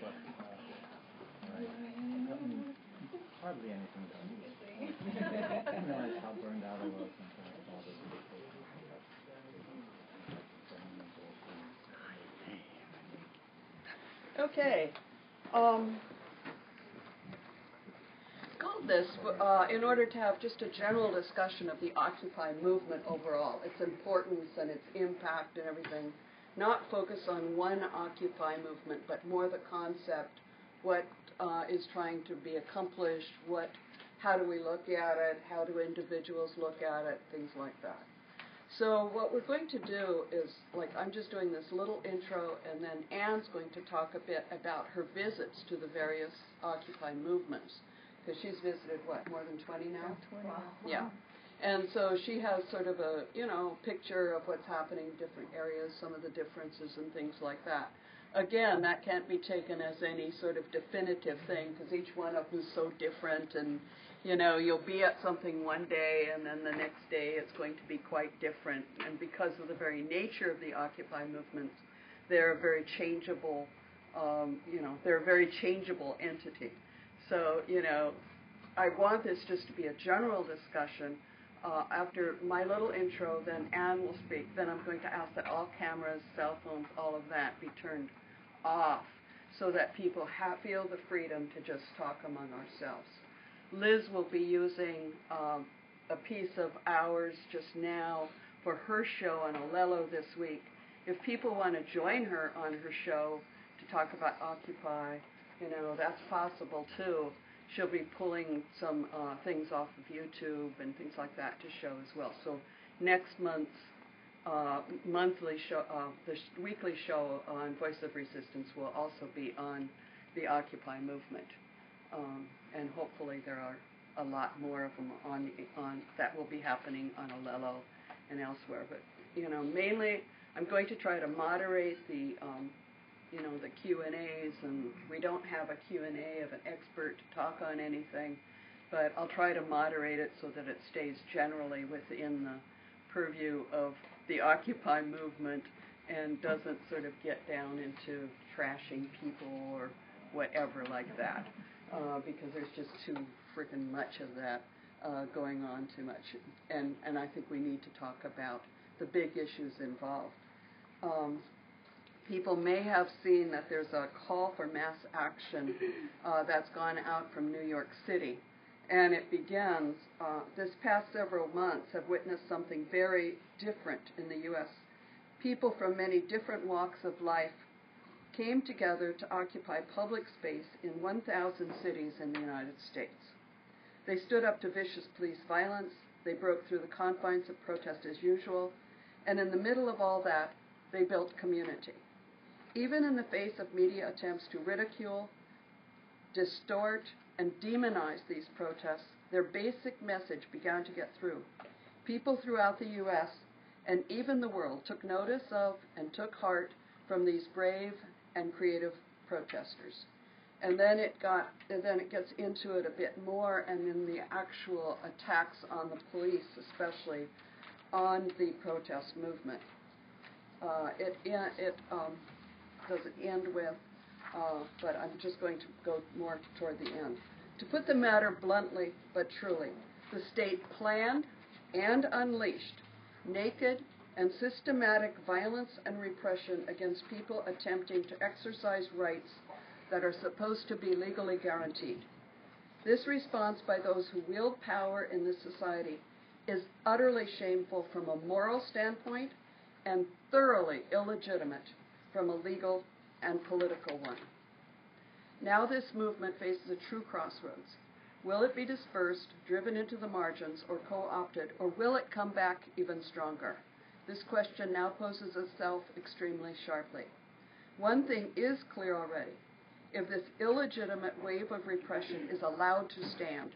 but hardly anything done. I realized how burned out I was and all this. Okay. Called this in order to have just a general discussion of the Occupy movement overall, its importance and its impact and everything. Not focus on one Occupy movement, but more the concept, what is trying to be accomplished, how do we look at it, how do individuals look at it, things like that. So what we're going to do is, I'm just doing this little intro, and then Anne's going to talk a bit about her visits to the various Occupy movements, because she's visited, more than 20 now? 20. Wow. Yeah. And so she has sort of a, picture of what's happening in different areas, some of the differences and things like that. Again, that can't be taken as any sort of definitive thing, because each one of them is so different, and you'll be at something one day, and then the next day it's going to be quite different. And because of the very nature of the Occupy movements, they're a very changeable, they're a very changeable entity. So, I want this just to be a general discussion. After my little intro, then Anne will speak. Then I'm going to ask that all cameras, cell phones, all of that be turned off so that people feel the freedom to just talk among ourselves. Liz will be using a piece of ours just now for her show on Olelo this week. If people want to join her on her show to talk about Occupy, that's possible too. She'll be pulling some things off of YouTube and things like that to show as well. So next month's monthly show, the weekly show on Voice of Resistance will also be on the Occupy movement. And hopefully there are a lot more of them on that will be happening on Olelo and elsewhere. But mainly I'm going to try to moderate the the Q&As, and we don't have a Q&A of an expert to talk on anything, but I'll try to moderate it so that it stays generally within the purview of the Occupy movement and doesn't sort of get down into trashing people or whatever like that. Because there's just too freaking much of that going on, too much. And I think we need to talk about the big issues involved. People may have seen that there's a call for mass action that's gone out from New York City. And it begins, this past several months have witnessed something very different in the U.S. People from many different walks of life came together to occupy public space in 1,000 cities in the United States. They stood up to vicious police violence, they broke through the confines of protest as usual, and in the middle of all that, they built community. Even in the face of media attempts to ridicule, distort, and demonize these protests, their basic message began to get through. People throughout the U.S. and even the world took notice of and took heart from these brave and creative protesters. And then it gets into it a bit more, and in the actual attacks on the police, especially on the protest movement. It doesn't end with, but I'm just going to go more toward the end. To put the matter bluntly but truly, the state planned and unleashed naked and systematic violence and repression against people attempting to exercise rights that are supposed to be legally guaranteed. This response by those who wield power in this society is utterly shameful from a moral standpoint and thoroughly illegitimate from a legal and political one. Now this movement faces a true crossroads. Will it be dispersed, driven into the margins, or co-opted, or will it come back even stronger? This question now poses itself extremely sharply. One thing is clear already. If this illegitimate wave of repression is allowed to stand,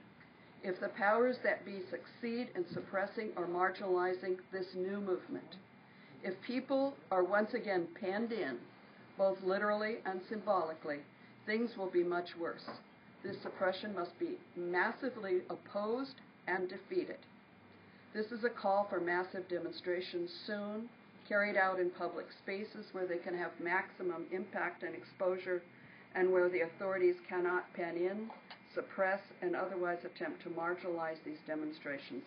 if the powers that be succeed in suppressing or marginalizing this new movement, if people are once again penned in, both literally and symbolically, things will be much worse. This suppression must be massively opposed and defeated. This is a call for massive demonstrations soon, carried out in public spaces where they can have maximum impact and exposure, and where the authorities cannot pen in, suppress, and otherwise attempt to marginalize these demonstrations.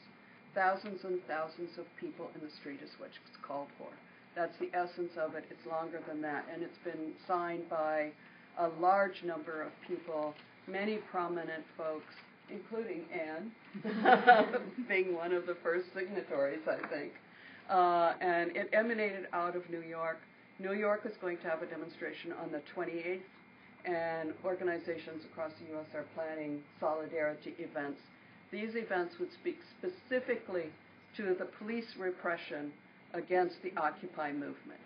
Thousands and thousands of people in the street is what's called for. That's the essence of it. It's longer than that, and it's been signed by a large number of people, many prominent folks, including Anne, being one of the first signatories, I think. And it emanated out of New York. New York is going to have a demonstration on the 28th, and organizations across the U.S. are planning solidarity events. These events would speak specifically to the police repression against the Occupy movement,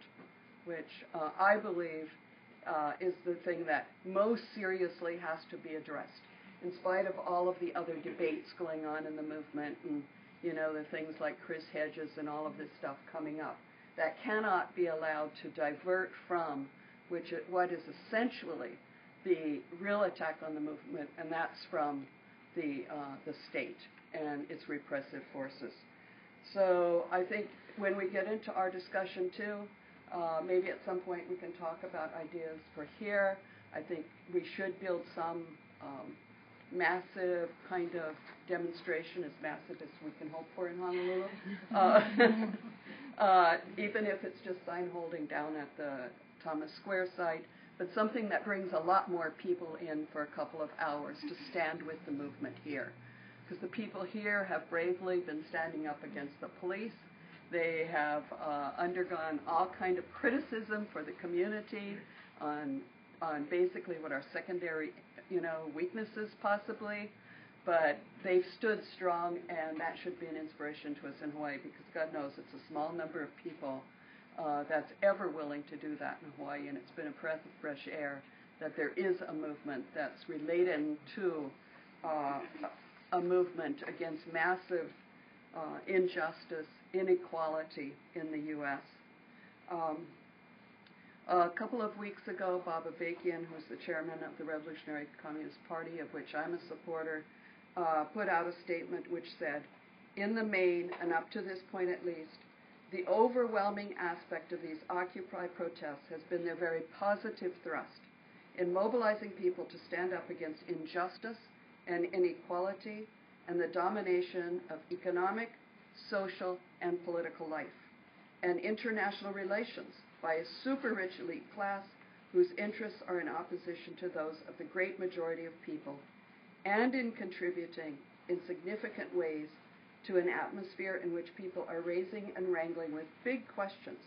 which I believe is the thing that most seriously has to be addressed, in spite of all of the other debates going on in the movement and, the things like Chris Hedges and all of this stuff coming up. That cannot be allowed to divert from what is essentially the real attack on the movement, and that's from the state and its repressive forces. So I think when we get into our discussion too, maybe at some point we can talk about ideas for here. I think we should build some massive kind of demonstration, as massive as we can hope for in Honolulu, even if it's just sign holding down at the Thomas Square site, but something that brings a lot more people in for a couple of hours to stand with the movement here. Because the people here have bravely been standing up against the police. They have undergone all kind of criticism for the community on basically what are secondary, weaknesses possibly. But they've stood strong, and that should be an inspiration to us in Hawaii, because God knows it's a small number of people that's ever willing to do that in Hawaii, and it's been a breath of fresh air that there is a movement that's related to a movement against massive injustice, inequality in the U.S. A couple of weeks ago, Bob Avakian, who's the chairman of the Revolutionary Communist Party, of which I'm a supporter, put out a statement which said, in the main, and up to this point at least, the overwhelming aspect of these Occupy protests has been their very positive thrust in mobilizing people to stand up against injustice and inequality and the domination of economic, social, and political life, and international relations by a super-rich elite class whose interests are in opposition to those of the great majority of people, and in contributing in significant ways to an atmosphere in which people are raising and wrangling with big questions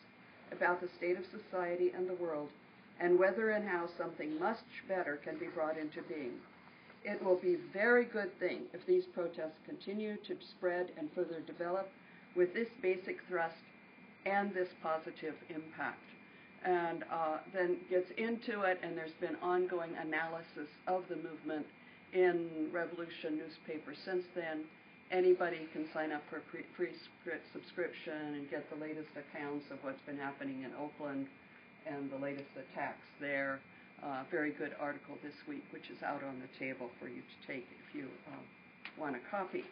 about the state of society and the world, and whether and how something much better can be brought into being. It will be a very good thing if these protests continue to spread and further develop with this basic thrust and this positive impact. And then gets into it, and there's been ongoing analysis of the movement in Revolution newspaper since then. Anybody can sign up for a free subscription and get the latest accounts of what's been happening in Oakland and the latest attacks there. Very good article this week, which is out on the table for you to take if you want a copy,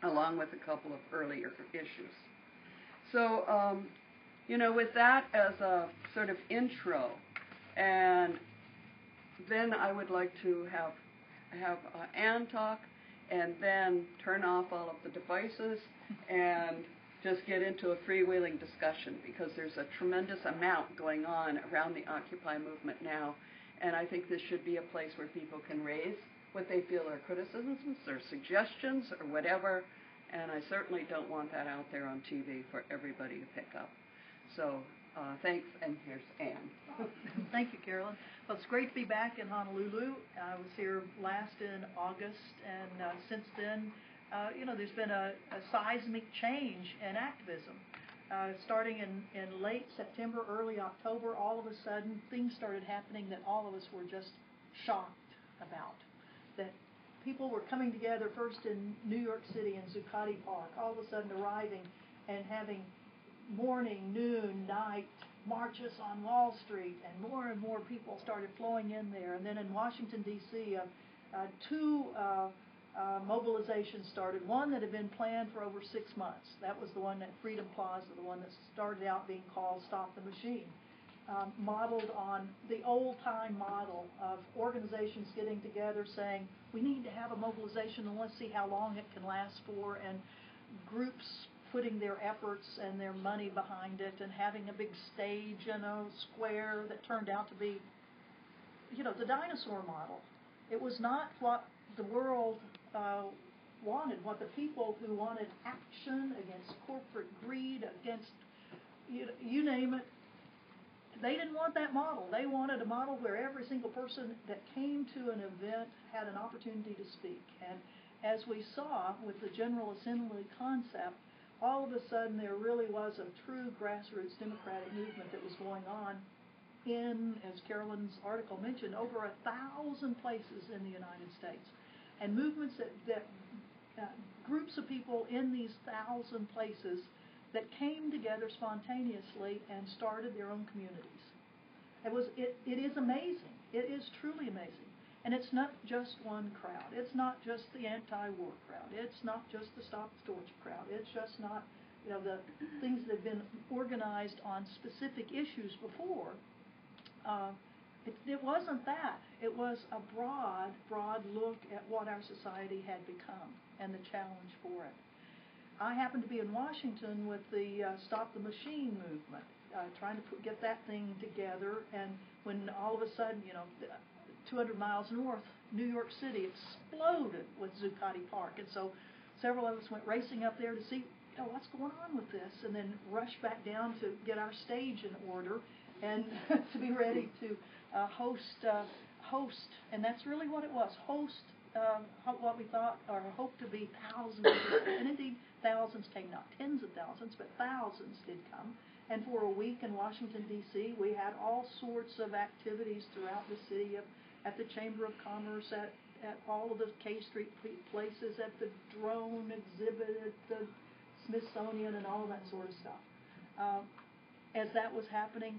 along with a couple of earlier issues. So, with that as a sort of intro, and then I would like to have Anne talk, and then turn off all of the devices and just get into a freewheeling discussion, because there's a tremendous amount going on around the Occupy movement now, and I think this should be a place where people can raise what they feel are criticisms or suggestions or whatever, and I certainly don't want that out there on TV for everybody to pick up. So thanks, and here's Anne. Thank you, Carolyn. Well, it's great to be back in Honolulu. I was here last in August, and since then, there's been a seismic change in activism. Starting in late September, early October, all of a sudden, things started happening that all of us were just shocked about. That people were coming together first in New York City in Zuccotti Park, all of a sudden arriving and having morning, noon, night marches on Wall Street, and more people started flowing in there. And then in Washington, D.C., two mobilizations started. One that had been planned for over 6 months. That was the one at Freedom Plaza, the one that started out being called Stop the Machine. modeled on the old-time model of organizations getting together saying, we need to have a mobilization and let's see how long it can last for, and groups putting their efforts and their money behind it and having a big stage and a square that turned out to be, the dinosaur model. It was not what the world wanted, what the people who wanted action against corporate greed, against, you name it, they didn't want that model. They wanted a model where every single person that came to an event had an opportunity to speak. And as we saw with the General Assembly concept, all of a sudden there really was a true grassroots democratic movement that was going on in, as Carolyn's article mentioned, over 1,000 places in the United States. And movements that groups of people in these 1,000 places that came together spontaneously and started their own communities. It is amazing. It is truly amazing. And it's not just one crowd. It's not just the anti-war crowd. It's not just the Stop the Torture crowd. It's just not, the things that have been organized on specific issues before. It wasn't that. It was a broad look at what our society had become and the challenge for it. I happened to be in Washington with the Stop the Machine movement, trying to get that thing together, and when all of a sudden, 200 miles north, New York City exploded with Zuccotti Park, and so several of us went racing up there to see, what's going on with this, and then rushed back down to get our stage in order and to be ready to host, and that's really what it was, host what we thought or hoped to be thousands of people, and indeed thousands came, not tens of thousands, but thousands did come. And for a week in Washington, D.C., we had all sorts of activities throughout the city, at the Chamber of Commerce, at all of the K Street places, at the drone exhibit, at the Smithsonian, and all of that sort of stuff. As that was happening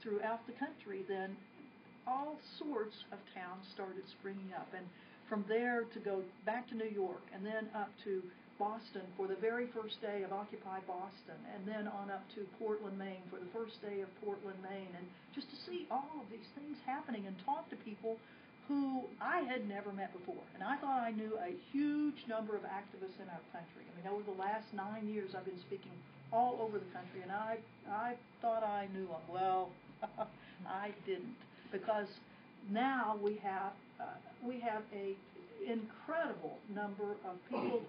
throughout the country, then all sorts of towns started springing up. And from there to go back to New York, and then up to Boston for the very first day of Occupy Boston, and then on up to Portland, Maine for the first day of Portland, Maine, and just to see all of these things happening and talk to people who I had never met before. And I thought I knew a huge number of activists in our country. I mean, over the last 9 years I've been speaking all over the country, and I thought I knew them. Well, I didn't, because now we have a incredible number of people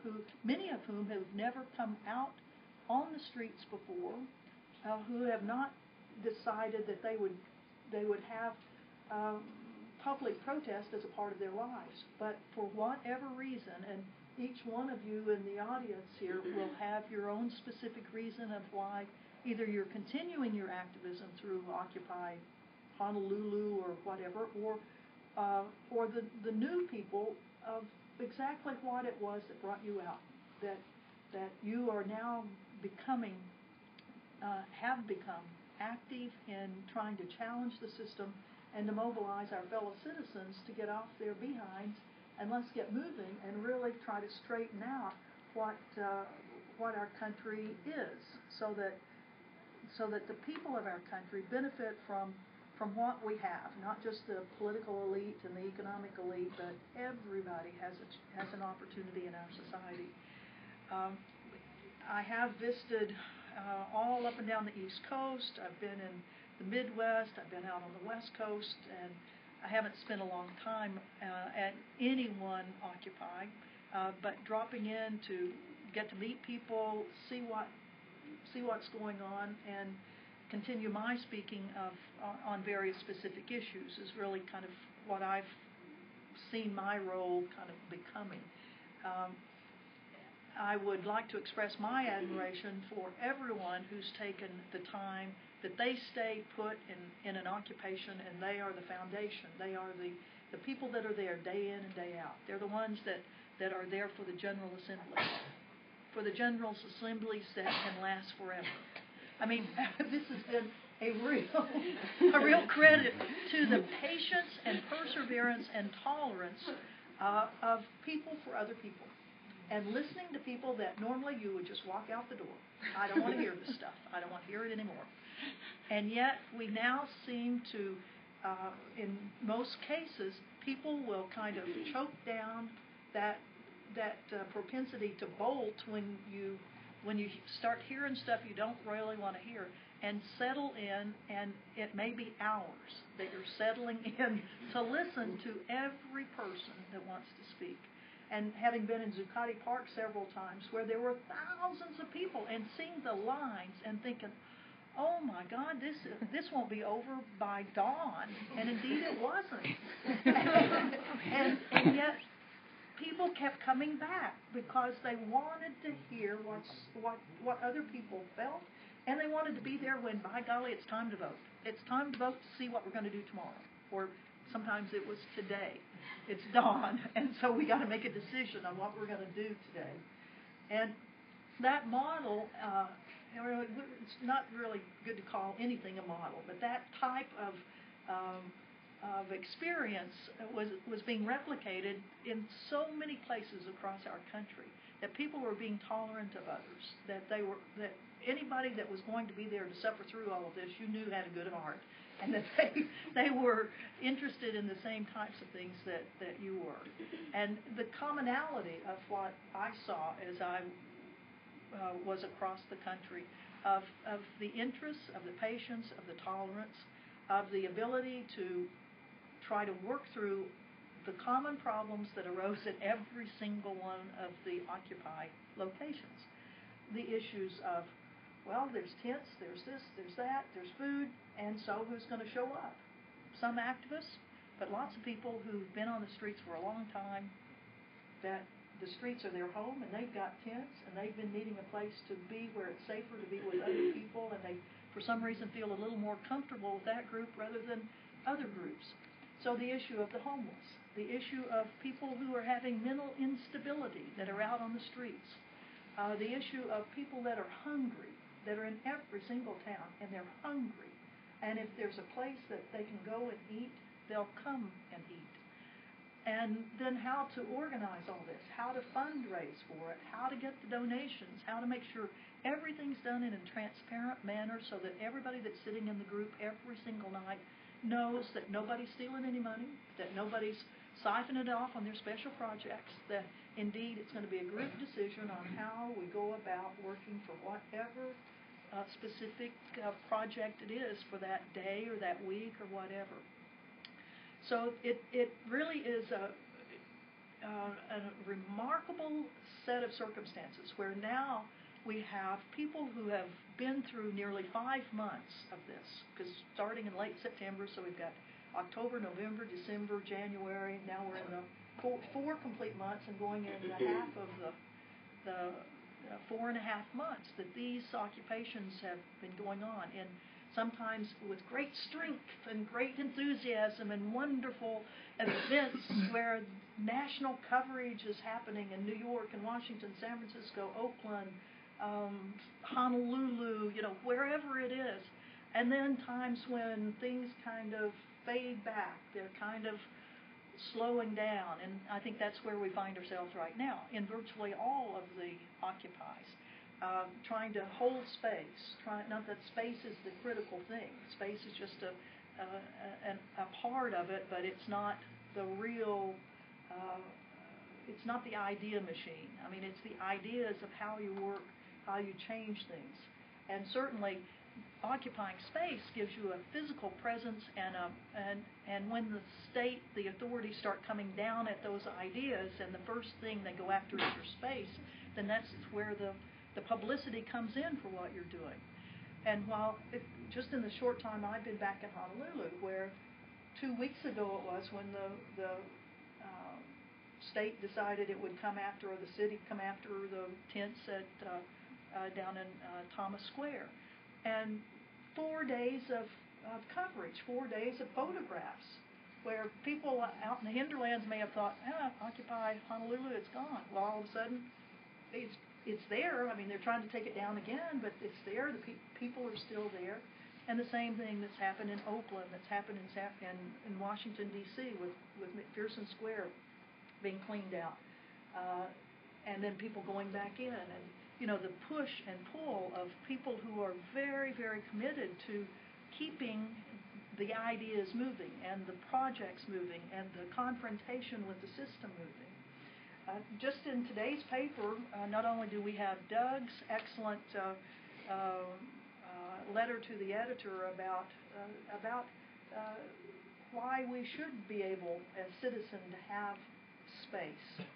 many of whom have never come out on the streets before, who have not decided that they would have public protest as a part of their lives. But for whatever reason, and each one of you in the audience here will have your own specific reason of why either you're continuing your activism through Occupy Honolulu or whatever, or the new people of exactly what it was that brought you out, that you are now becoming, have become active in trying to challenge the system and to mobilize our fellow citizens to get off their behinds and let's get moving and really try to straighten out what our country is, so that the people of our country benefit from what we have, not just the political elite and the economic elite, but everybody has an opportunity in our society. I have visited all up and down the East Coast. I've been in the Midwest. I've been out on the West Coast, and I haven't spent a long time at any one Occupy, but dropping in to get to meet people, see what's going on, and continue my speaking on various specific issues is really kind of what I've seen my role kind of becoming. I would like to express my admiration for everyone who's taken the time that they stay put in an occupation, and they are the foundation. They are the people that are there day in and day out. They're the ones that are there for the General Assembly, for the General Assemblies that can last forever. I mean, this has been a real credit to the patience and perseverance and tolerance of people for other people. and listening to people that normally you would just walk out the door. I don't want to hear this stuff. I don't want to hear it anymore. And yet we now seem to, in most cases, people will kind of choke down that propensity to bolt when you start hearing stuff you don't really want to hear, and settle in, and it may be hours that you're settling in to listen to every person that wants to speak. And having been in Zuccotti Park several times where there were thousands of people, and seeing the lines and thinking, oh my God, this won't be over by dawn. And indeed it wasn't. and yet people kept coming back because they wanted to hear what other people felt, and they wanted to be there when, by golly, it's time to vote. It's time to vote to see what we're going to do tomorrow. Or sometimes it was today. It's dawn, and so we got to make a decision on what we're going to do today. And that model, it's not really good to call anything a model, but that type of experience was being replicated in so many places across our country, that people were being tolerant of others, that anybody that was going to be there to suffer through all of this, you knew had a good heart, and that they were interested in the same types of things that you were. And the commonality of what I saw as I was across the country, of the interests, of the patience, of the tolerance, of the ability to try to work through the common problems that arose at every single one of the Occupy locations. The issues of, well, there's tents, there's this, there's that, there's food, and so who's going to show up? Some activists, but lots of people who've been on the streets for a long time, that the streets are their home, and they've got tents, and they've been needing a place to be where it's safer to be with other people, and they, for some reason, feel a little more comfortable with that group rather than other groups. So the issue of the homeless, the issue of people who are having mental instability that are out on the streets, the issue of people that are hungry, that are in every single town, and they're hungry. And if there's a place that they can go and eat, they'll come and eat. And then how to organize all this, how to fundraise for it, how to get the donations, how to make sure everything's done in a transparent manner so that everybody that's sitting in the group every single night knows that nobody's stealing any money, that nobody's siphoning it off on their special projects, that indeed it's going to be a group decision on how we go about working for whatever specific project it is for that day or that week or whatever. So it really is a remarkable set of circumstances where now we have people who have been through nearly 5 months of this, because starting in late September, so we've got October, November, December, January, now we're in the four complete months and going into half of the 4.5 months that these occupations have been going on, and sometimes with great strength and great enthusiasm and wonderful events where national coverage is happening in New York and Washington, San Francisco, Oakland, Honolulu, wherever it is. And then times when things kind of fade back, they're kind of slowing down, and I think that's where we find ourselves right now in virtually all of the occupies. Trying to hold space, not that space is the critical thing. Space is just a part of it, but it's not the real, it's not the idea machine. I mean, it's the ideas of how you work, how you change things. And certainly, occupying space gives you a physical presence, and when the state, the authorities start coming down at those ideas, and the first thing they go after is your space, then that's where the publicity comes in for what you're doing. And while just in the short time I've been back in Honolulu, where 2 weeks ago it was when the state decided it would come after, or the city come after the tents down in Thomas Square, and 4 days of coverage, 4 days of photographs, where people out in the hinterlands may have thought, Occupy Honolulu, it's gone. Well, all of a sudden, it's there. I mean, they're trying to take it down again, but it's there. The people are still there. And the same thing that's happened in Oakland, that's happened in Washington, D.C. with McPherson Square being cleaned out. and then people going back in, and the push and pull of people who are very, very committed to keeping the ideas moving and the projects moving and the confrontation with the system moving. Just in today's paper, not only do we have Doug's excellent letter to the editor about why we should be able, as citizens, to have space,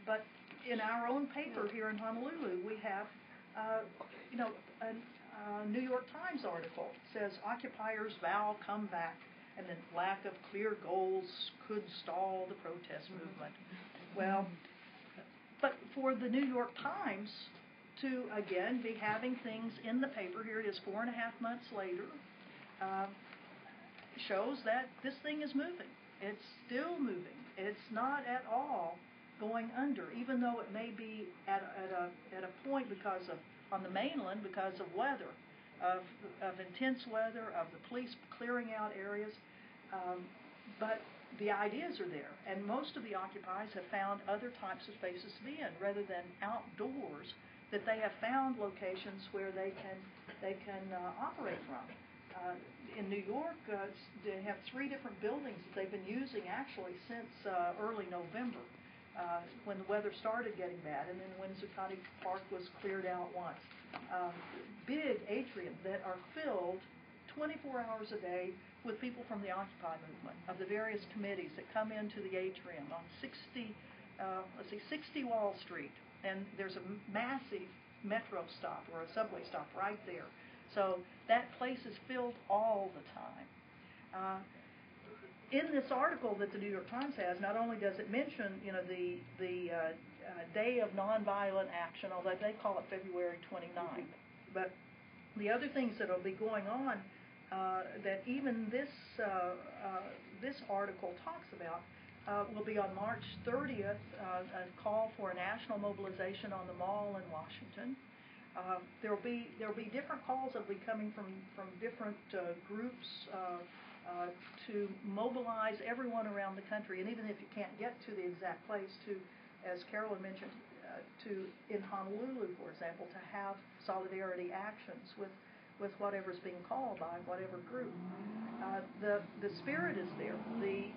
but in our own paper here in Honolulu, we have, a New York Times article says occupiers vow comeback, and then lack of clear goals could stall the protest movement. Well, but for the New York Times to again be having things in the paper, here it is 4.5 months later, shows that this thing is moving. It's still moving. It's not at all going under, even though it may be at a point because of, on the mainland, because of weather, of intense weather, of the police clearing out areas, but the ideas are there, and most of the occupiers have found other types of spaces to be in rather than outdoors, that they have found locations where they can operate from. In New York, they have 3 different buildings that they've been using actually since early November, when the weather started getting bad, and then Windsor County Park was cleared out once. Big atriums that are filled 24 hours a day with people from the Occupy movement, of the various committees that come into the atrium on 60 Wall Street, and there's a massive metro stop or a subway stop right there. So that place is filled all the time. In this article that the New York Times has, not only does it mention, the Day of Nonviolent Action, although they call it February 29th, but the other things that will be going on that even this article talks about will be on March 30th, a call for a national mobilization on the Mall in Washington. There'll be different calls that will be coming from different groups to mobilize everyone around the country, and even if you can't get to the exact place, to, as Carolyn mentioned, in Honolulu, for example, to have solidarity actions with whatever's being called by whatever group. The spirit is there. The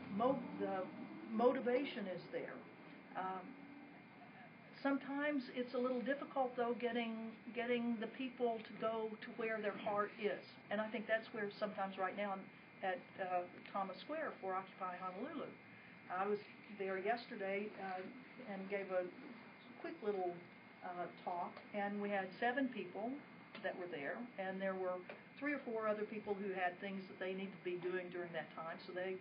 motivation is there. Sometimes it's a little difficult, though, getting the people to go to where their heart is, and I think that's where sometimes right now at Thomas Square for Occupy Honolulu. I was there yesterday and gave a quick little talk, and we had 7 people that were there, and there were 3 or 4 other people who had things that they needed to be doing during that time, so they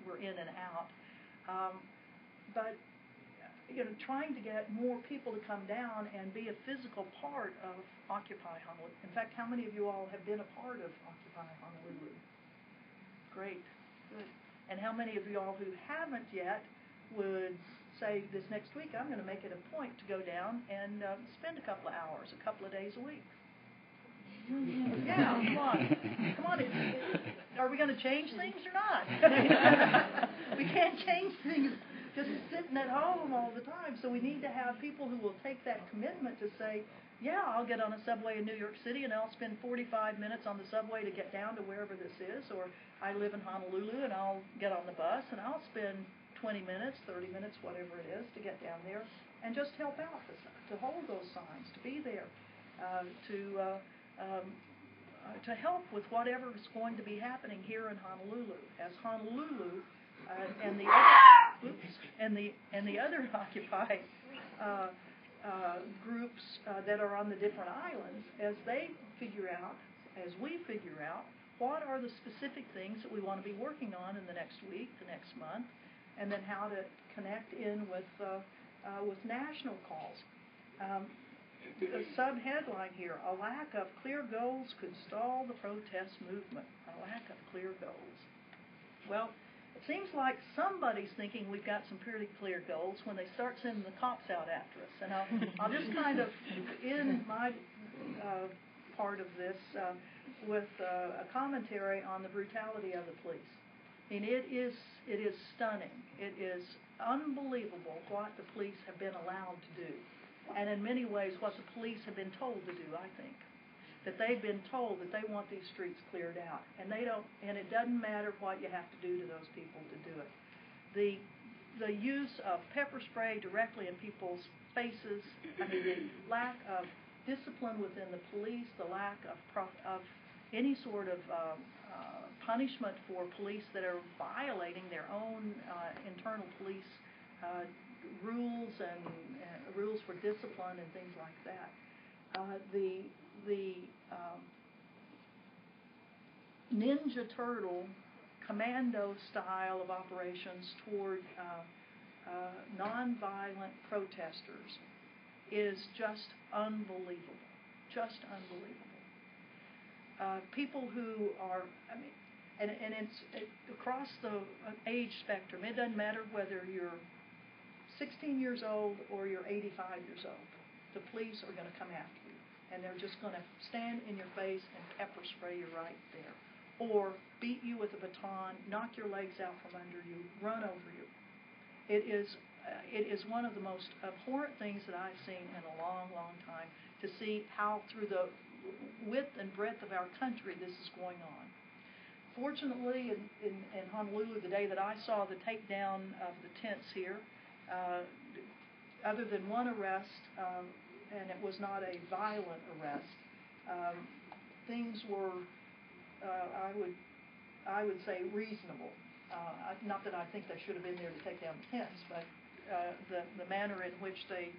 were in and out. But trying to get more people to come down and be a physical part of Occupy Honolulu. In fact, how many of you all have been a part of Occupy Honolulu? Great, good. And how many of you all who haven't yet would say this next week, I'm going to make it a point to go down and spend a couple of hours, a couple of days a week? Yeah, come on. Are we going to change things or not? We can't change things just sitting at home all the time. So we need to have people who will take that commitment to say, yeah, I'll get on a subway in New York City and I'll spend 45 minutes on the subway to get down to wherever this is, or I live in Honolulu and I'll get on the bus and I'll spend 20 minutes, 30 minutes, whatever it is, to get down there and just help out, to hold those signs, to be there, to help with whatever is going to be happening here in Honolulu. As Honolulu and the other Occupy groups that are on the different islands, as they figure out, as we figure out, what are the specific things that we want to be working on in the next week, the next month, and then how to connect in with national calls. A sub-headline here, a lack of clear goals could stall the protest movement. A lack of clear goals. Well, it seems like somebody's thinking we've got some pretty clear goals when they start sending the cops out after us. And I'll just kind of end my part of this with a commentary on the brutality of the police. And it is stunning. It is unbelievable what the police have been allowed to do. And in many ways, what the police have been told to do, I think. That they've been told that they want these streets cleared out. And they don't, and it doesn't matter what you have to do to those people to do it. The use of pepper spray directly in people's faces, I mean, the lack of discipline within the police, the lack of any sort of punishment for police that are violating their own internal police rules and rules for discipline and things like that. The Ninja Turtle commando style of operations toward nonviolent protesters is just unbelievable. Just unbelievable. People who are, I mean, and it's across the age spectrum. It doesn't matter whether you're 16 years old or you're 85 years old. The police are going to come after you, and they're just going to stand in your face and pepper spray you right there, or beat you with a baton, knock your legs out from under you, run over you. It is one of the most abhorrent things that I've seen in a long, long time, to see how through the width and breadth of our country this is going on. Fortunately, in Honolulu, the day that I saw the takedown of the tents here, other than one arrest, and it was not a violent arrest, things were, I would say, reasonable. Not that I think they should have been there to take down the tents, but the manner in which they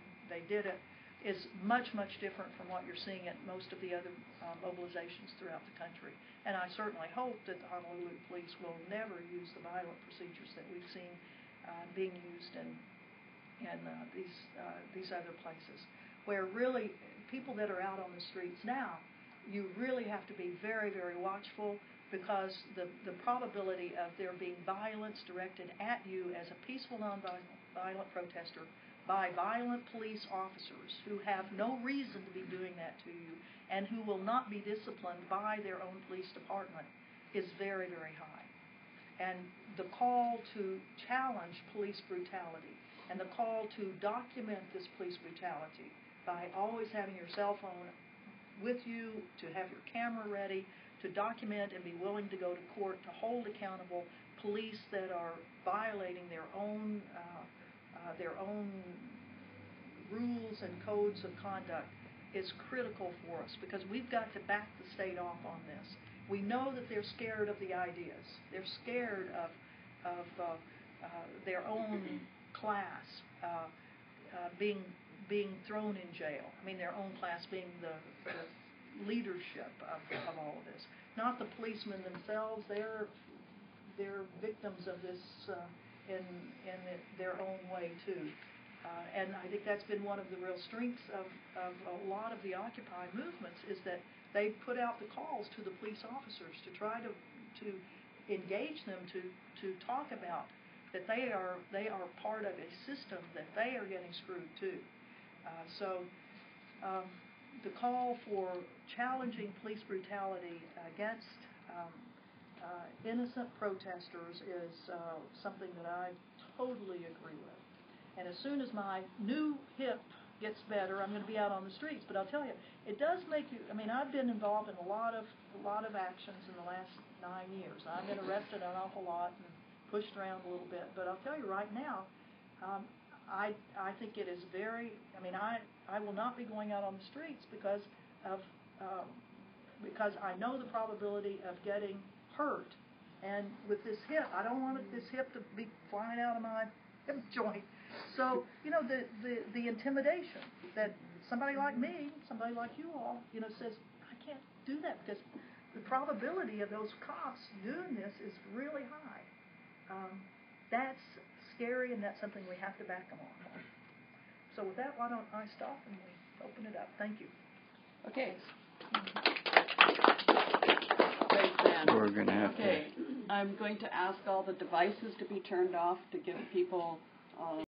did it is much, much different from what you're seeing at most of the other mobilizations throughout the country. And I certainly hope that the Honolulu police will never use the violent procedures that we've seen being used in these other places, where really people that are out on the streets now, you really have to be very, very watchful, because the probability of there being violence directed at you as a peaceful, nonviolent protester by violent police officers who have no reason to be doing that to you and who will not be disciplined by their own police department is very, very high. And the call to challenge police brutality and the call to document this police brutality by always having your cell phone with you, to have your camera ready, to document and be willing to go to court to hold accountable police that are violating their own rules and codes of conduct is critical for us, because we've got to back the state off on this. We know that they're scared of the ideas. They're scared of their own class being thrown in jail. I mean, their own class being the leadership of all of this. Not the policemen themselves. They're victims of this in their own way too. And I think that's been one of the real strengths of a lot of the Occupy movements, is that they put out the calls to the police officers to try to engage them, to talk about that they are part of a system that they are getting screwed too. The call for challenging police brutality against innocent protesters is something that I totally agree with. And as soon as my new hip gets better, I'm going to be out on the streets. But I'll tell you, it does make you. I mean, I've been involved in a lot of actions in the last 9 years. I've been arrested an awful lot and pushed around a little bit. But I'll tell you right now, I think it is very. I mean, I will not be going out on the streets because I know the probability of getting hurt. And with this hip, I don't want this hip to be flying out of my hip joint. So, the intimidation that somebody like me, somebody like you all, says, I can't do that, because the probability of those cops doing this is really high. That's scary, and that's something we have to back them on. So with that, why don't I stop and we open it up? Thank you. Okay. Thanks, Ann. We're going to have I'm going to ask all the devices to be turned off to give people